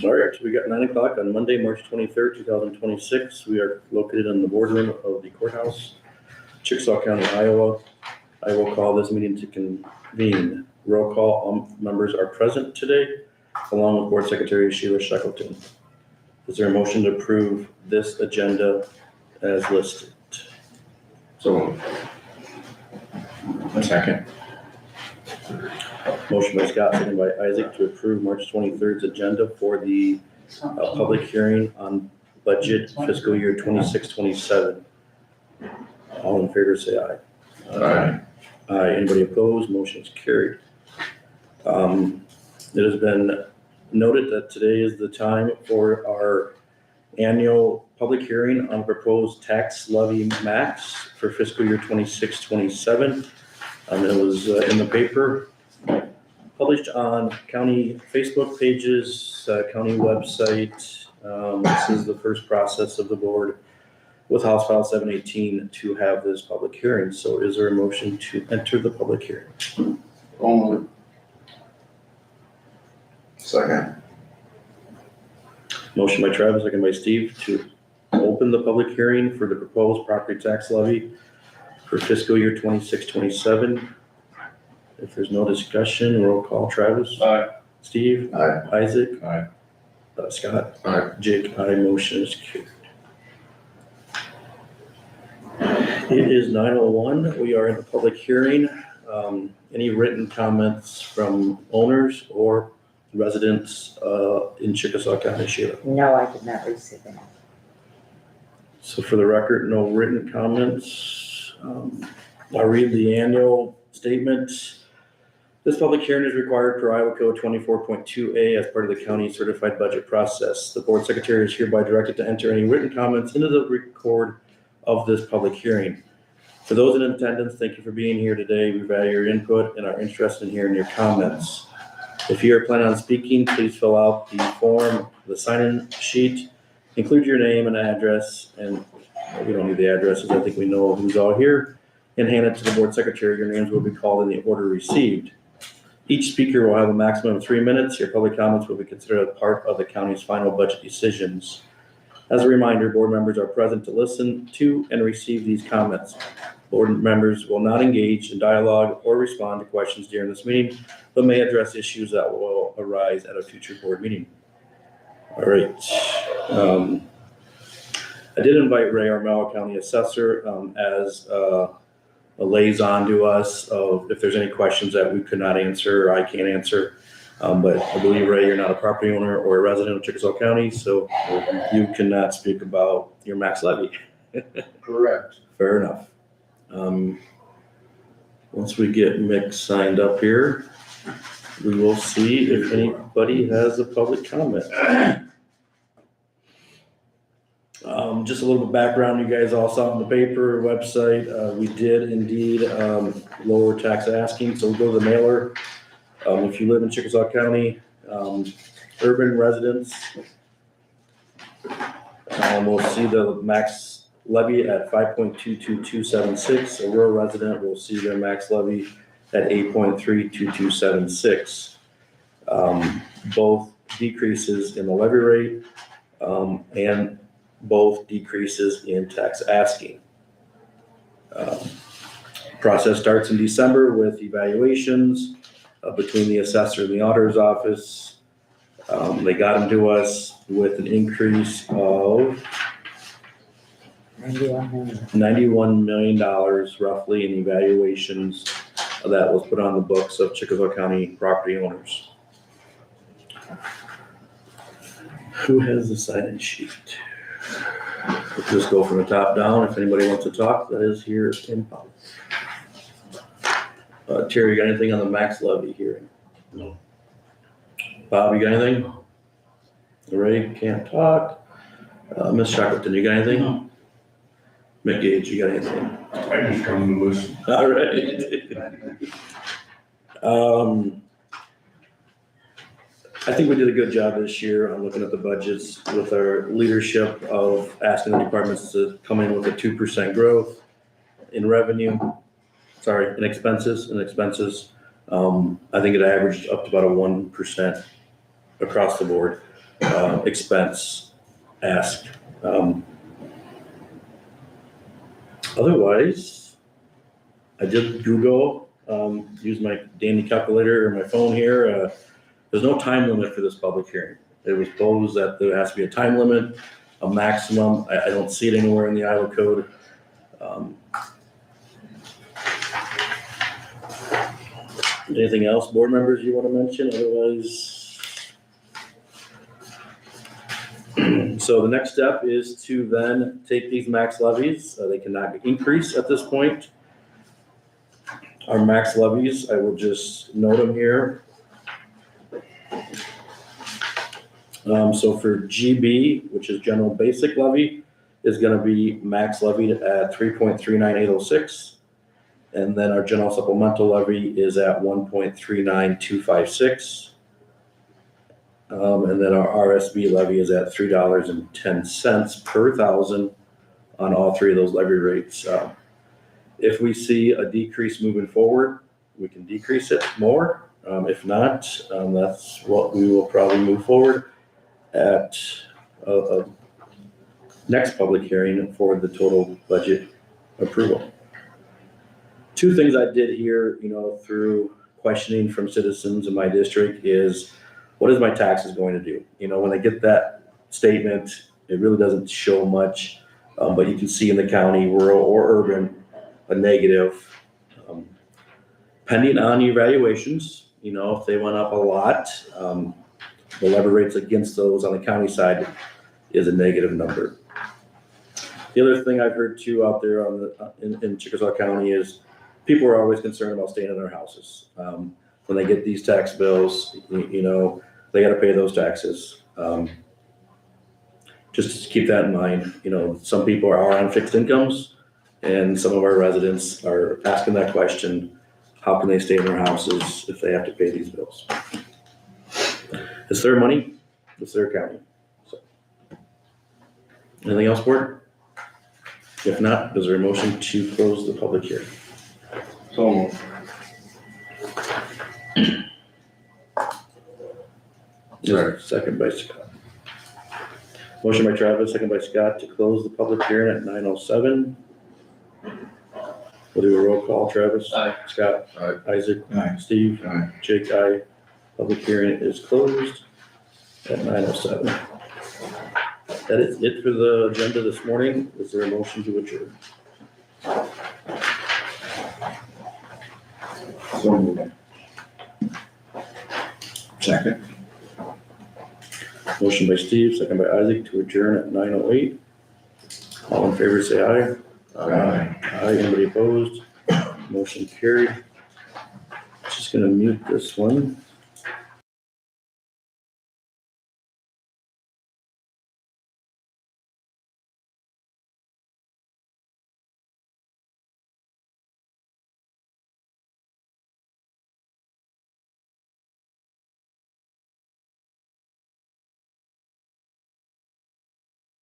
All right, so we got 9 o'clock on Monday, March 23rd, 2026. We are located in the boardroom of the courthouse, Chickasaw County, Iowa. I will call this meeting to convene. Roll call, all members are present today, along with Board Secretary Sheila Shackleton. Is there a motion to approve this agenda as listed? So. A second. Motion by Scott, second by Isaac to approve March 23rd's agenda for the public hearing on budget fiscal year 26-27. All in favor say aye. Aye. Aye. Anybody opposed? Motion is carried. It has been noted that today is the time for our annual public hearing on proposed tax levy max for fiscal year 26-27. It was in the paper, published on county Facebook pages, county website. This is the first process of the board with House File 718 to have this public hearing. So is there a motion to enter the public hearing? Only. Second. Motion by Travis, second by Steve to open the public hearing for the proposed property tax levy for fiscal year 26-27. If there's no discussion, roll call. Travis? Aye. Steve? Aye. Isaac? Aye. Scott? Aye. Jake? Aye. Motion is carried. It is 9:01. We are in the public hearing. Any written comments from owners or residents in Chickasaw County, Sheila? No, I did not receive any. So for the record, no written comments. I'll read the annual statement. This public hearing is required per Iowa Code 24.2A as part of the county certified budget process. The board secretary is hereby directed to enter any written comments into the record of this public hearing. For those in attendance, thank you for being here today. We value your input and are interested in hearing your comments. If you are planning on speaking, please fill out the form, the sign-in sheet, include your name and address, and we don't need the addresses, I think we know who's all here, and hand it to the board secretary. Your names will be called in the order received. Each speaker will have a maximum of 3 minutes. Your public comments will be considered a part of the county's final budget decisions. As a reminder, board members are present to listen to and receive these comments. Board members will not engage in dialogue or respond to questions during this meeting, but may address issues that will arise at a future board meeting. All right. I did invite Ray Armella, County Assessor, as a liaison to us of if there's any questions that we could not answer or I can't answer. But I believe, Ray, you're not a property owner or a resident of Chickasaw County, so you cannot speak about your max levy. Correct. Fair enough. Once we get Mick signed up here, we will see if anybody has a public comment. Just a little bit of background, you guys all saw on the paper website, we did indeed lower tax asking, so we'll go to the mailer. If you live in Chickasaw County, urban residents, we'll see the max levy at 5.22276. A rural resident will see their max levy at 8.32276. Both decreases in the levy rate and both decreases in tax asking. Process starts in December with evaluations between the assessor and the auditor's office. They got them to us with an increase of $91 million roughly in evaluations that was put on the books of Chickasaw County property owners. Who has the sign-in sheet? We'll just go from the top down. If anybody wants to talk, that is here in public. Terry, you got anything on the max levy hearing? No. Bob, you got anything? Ray can't talk. Ms. Shackleton, you got anything? No. McGage, you got anything? I just come to listen. All right. I think we did a good job this year on looking at the budgets with our leadership of asking the departments to come in with a 2% growth in revenue, in expenses. I think it averaged up to about a 1% across the board, expense ask. Otherwise, I did Google, use my dandy calculator or my phone here. There's no time limit for this public hearing. It was posed that there has to be a time limit, a maximum. I don't see it anywhere in the Iowa code. Anything else, board members, you want to mention? Otherwise, so the next step is to then take these max levies. They cannot increase at this point. Our max levies, I will just note them here. So for GB, which is general basic levy, is going to be max levied at 3.39806. And then our general supplemental levy is at 1.39256. And then our RSB levy is at $3.10 per thousand on all three of those levy rates. If we see a decrease moving forward, we can decrease it more. If not, that's what we will probably move forward at a next public hearing for the total budget approval. Two things I did here, through questioning from citizens in my district is, what is my taxes going to do? When I get that statement, it really doesn't show much, but you can see in the county, rural or urban, a negative. Pending on evaluations, if they went up a lot, the levy rates against those on the county side is a negative number. The other thing I've heard too out there in Chickasaw County is people are always concerned about staying in their houses. When they get these tax bills, they got to pay those taxes. Just keep that in mind. Some people are on fixed incomes, and some of our residents are asking that question: how can they stay in their houses if they have to pay these bills? It's their money. It's their county. So, anything else, board? If not, is there a motion to close the public hearing? So moved. Second by Scott. Motion by Travis, second by Scott to close the public hearing at 9:07. We'll do a roll call. Travis? Aye. Scott? Aye. Isaac? Aye. Steve? Aye. Jake? Aye. Public hearing is closed at 9:07. That is it for the agenda this morning. Is there a motion to adjourn? So moved. Second. Motion by Steve, second by Isaac to adjourn at 9:08. All in favor, say aye. Aye. Aye, anybody opposed? Motion carried. Just gonna mute this one.